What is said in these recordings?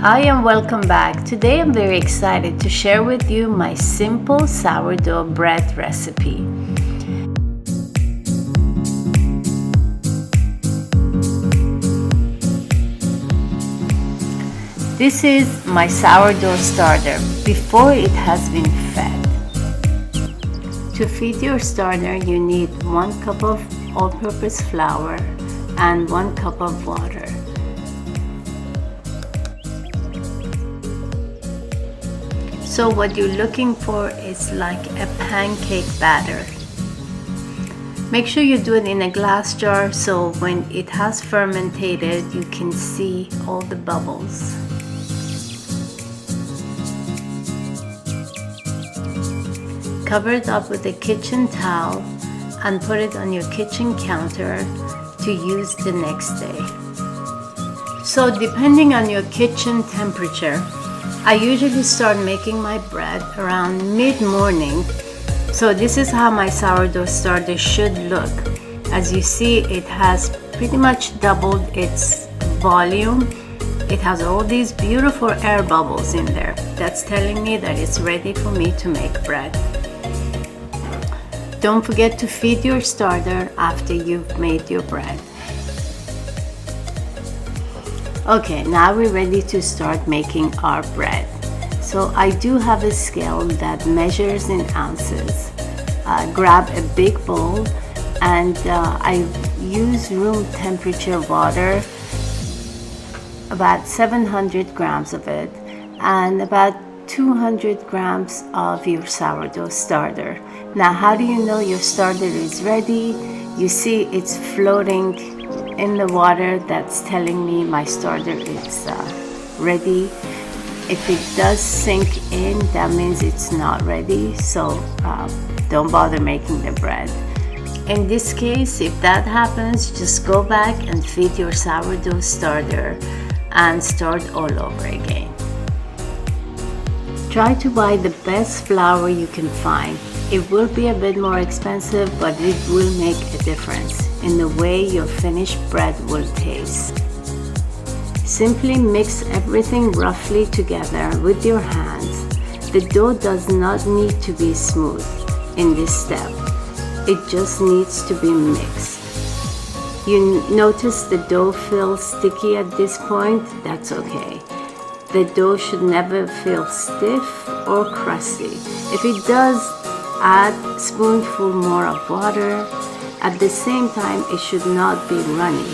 Hi and welcome back. Today I'm very excited to share with you my simple sourdough bread recipe. This is my sourdough starter before it has been fed. To feed your starter, you need 1 cup of all-purpose flour and 1 cup of water. So what you're looking for is like a pancake batter. Make sure you do it in a glass jar so when it has fermented you can see all the bubbles. Cover it up with a kitchen towel and put it on your kitchen counter to use the next day. So depending on your kitchen temperature, I usually start making my bread around mid-morning. So this is how my sourdough starter should look. As you see, it has pretty much doubled its volume. It has all these beautiful air bubbles in there. That's telling me that it's ready for me to make bread. Don't forget to feed your starter after you've made your bread. Okay, now we're ready to start making our bread. So I do have a scale that measures in ounces. Grab a big bowl and I use room temperature water, about 700 grams of it, and about 200 grams of your sourdough starter. Now, how do you know your starter is ready? You see it's floating in the water. That's telling me my starter is ready. If it does sink in, that means it's not ready, so don't bother making the bread. In this case, if that happens, just go back and feed your sourdough starter and start all over again. Try to buy the best flour you can find. It will be a bit more expensive, but it will make a difference in the way your finished bread will taste. Simply mix everything roughly together with your hands. The dough does not need to be smooth in this step. It just needs to be mixed. You notice the dough feels sticky at this point? That's okay. The dough should never feel stiff or crusty. If it does, add a spoonful more of water. At the same time, it should not be runny.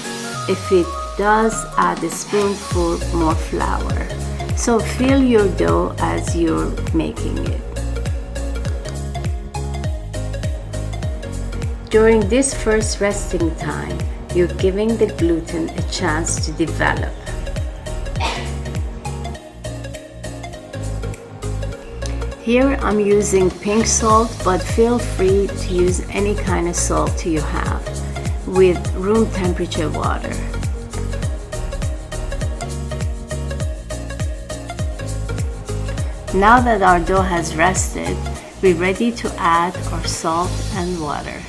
If it does, add a spoonful more flour. So fill your dough as you're making it. During this first resting time, you're giving the gluten a chance to develop. Here I'm using pink salt, but feel free to use any kind of salt you have with room temperature water. Now that our dough has rested, we're ready to add our salt and water.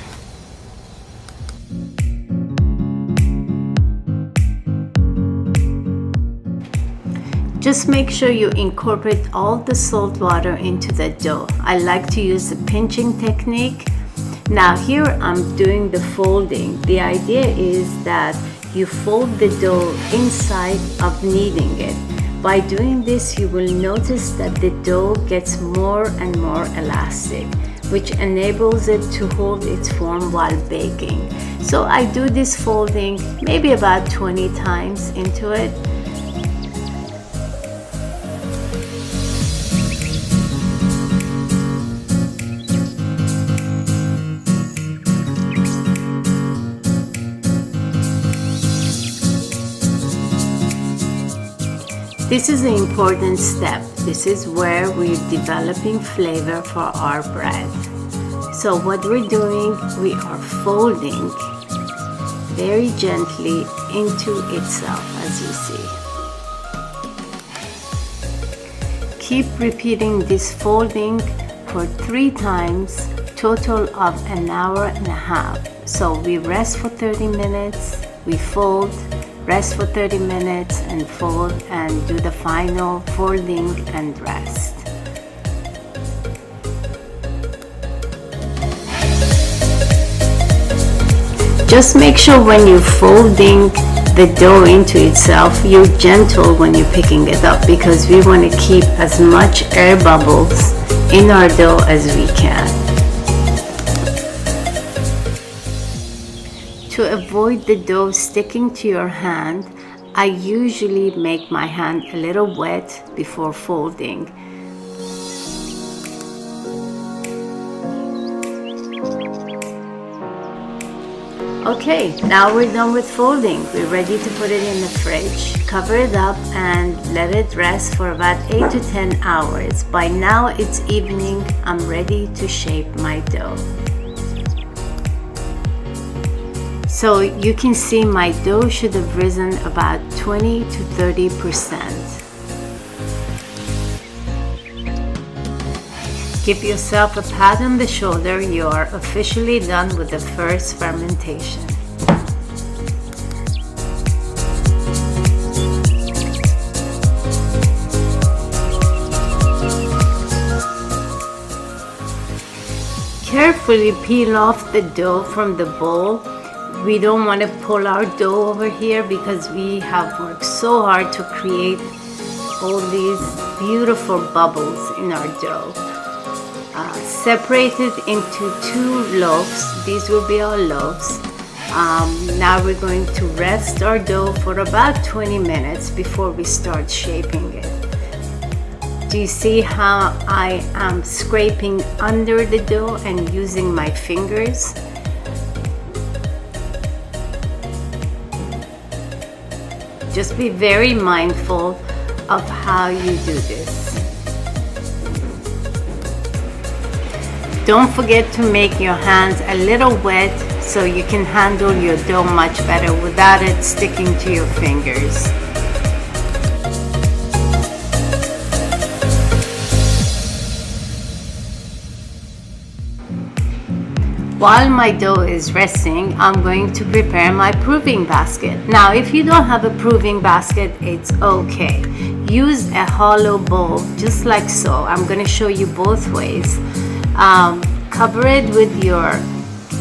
Just make sure you incorporate all the salt water into the dough. I like to use the pinching technique. Now here I'm doing the folding. The idea is that you fold the dough inside of kneading it. By doing this, you will notice that the dough gets more and more elastic, which enables it to hold its form while baking. So I do this folding maybe about 20 times into it. This is an important step. This is where we're developing flavor for our bread. So what we're doing, we are folding very gently into itself, as you see. Keep repeating this folding for 3 times, total of an hour and a half. So we rest for 30 minutes, we fold, rest for 30 minutes and fold and do the final folding and rest. Just make sure when you're folding the dough into itself, you're gentle when you're picking it up, because we want to keep as much air bubbles in our dough as we can. To avoid the dough sticking to your hand, I usually make my hand a little wet before folding. Okay, now we're done with folding. We're ready to put it in the fridge. Cover it up and let it rest for about 8 to 10 hours. By now it's evening. I'm ready to shape my dough. So you can see my dough should have risen about 20 to 30%. Give yourself a pat on the shoulder. You are officially done with the first fermentation. Carefully peel off the dough from the bowl. We don't want to pull our dough over here because we have worked so hard to create all these beautiful bubbles in our dough. Separate it into 2 loaves. These will be our loaves. Now we're going to rest our dough for about 20 minutes before we start shaping it. Do you see how I am scraping under the dough and using my fingers? Just be very mindful of how you do this. Don't forget to make your hands a little wet so you can handle your dough much better without it sticking to your fingers. While my dough is resting, I'm going to prepare my proving basket. Now, if you don't have a proving basket, it's okay. Use a hollow bowl, just like so. I'm going to show you both ways. Cover it with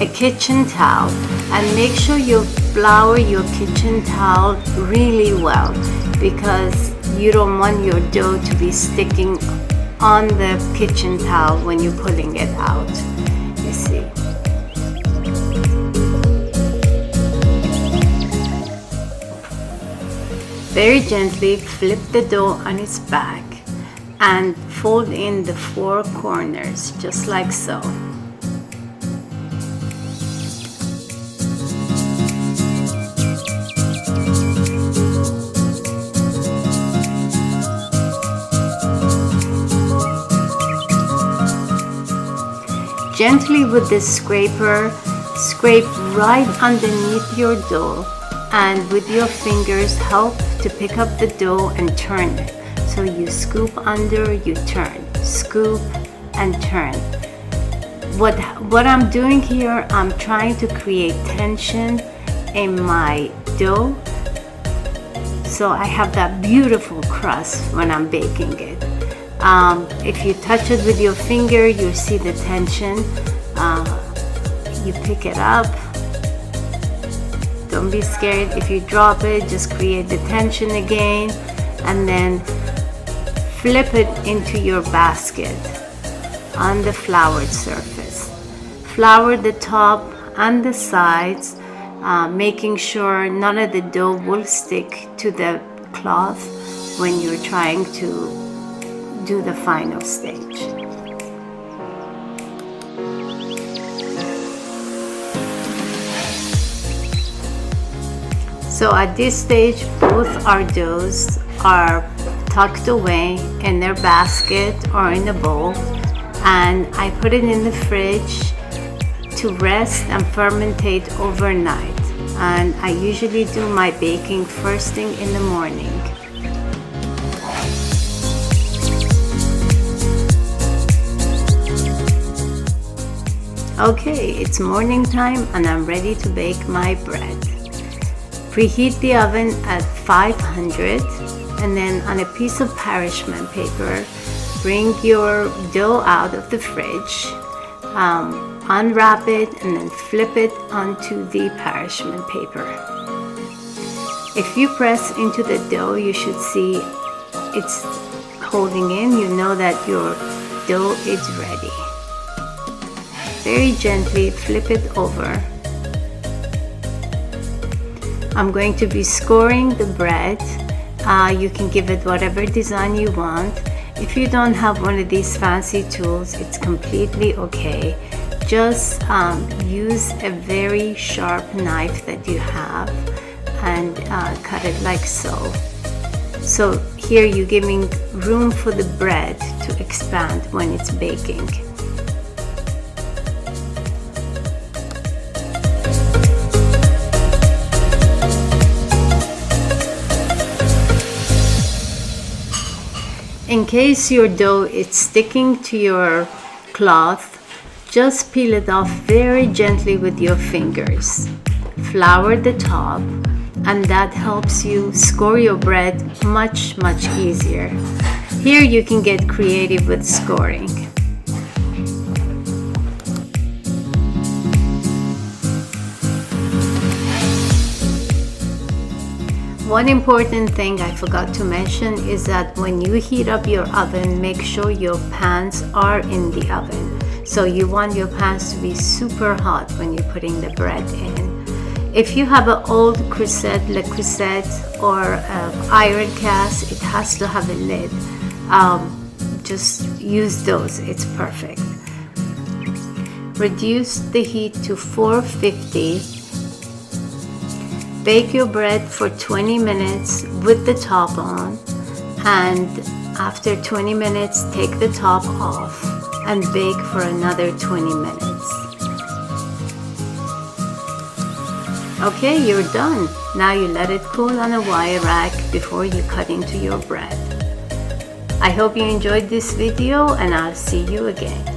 a kitchen towel and make sure you flour your kitchen towel really well, because you don't want your dough to be sticking on the kitchen towel when you're pulling it out. You see. Very gently flip the dough on its back and fold in the 4 corners, just like so. Gently with this scraper, scrape right underneath your dough, and with your fingers help to pick up the dough and turn it. So you scoop under, you turn, scoop and turn. What I'm doing here, I'm trying to create tension in my dough so I have that beautiful crust when I'm baking it. If you touch it with your finger, you see the tension. You pick it up. Don't be scared. If you drop it, just create the tension again, and then flip it into your basket on the floured surface. Flour the top and the sides, making sure none of the dough will stick to the cloth when you're trying to do the final stage. So at this stage, both our doughs are tucked away in their basket or in a bowl, and I put it in the fridge to rest and fermentate overnight. And I usually do my baking first thing in the morning. Okay, it's morning time and I'm ready to bake my bread. Preheat the oven at 500, and then on a piece of parchment paper, bring your dough out of the fridge, unwrap it, and then flip it onto the parchment paper. If you press into the dough, you should see it's holding in. You know that your dough is ready. Very gently flip it over. I'm going to be scoring the bread. You can give it whatever design you want. If you don't have one of these fancy tools, it's completely okay. Just use a very sharp knife that you have and cut it like so. So here you're giving room for the bread to expand when it's baking. In case your dough is sticking to your cloth, just peel it off very gently with your fingers. Flour the top, and that helps you score your bread much easier. Here you can get creative with scoring. One important thing I forgot to mention is that when you heat up your oven, make sure your pans are in the oven. So you want your pans to be super hot when you're putting the bread in. If you have an old crusette, le crusette, or iron cast, it has to have a lid. Just use those, it's perfect. Reduce the heat to 450. Bake your bread for 20 minutes with the top on, and after 20 minutes, take the top off and bake for another 20 minutes. Okay, you're done. Now you let it cool on a wire rack before you cut into your bread. I hope you enjoyed this video, and I'll see you again.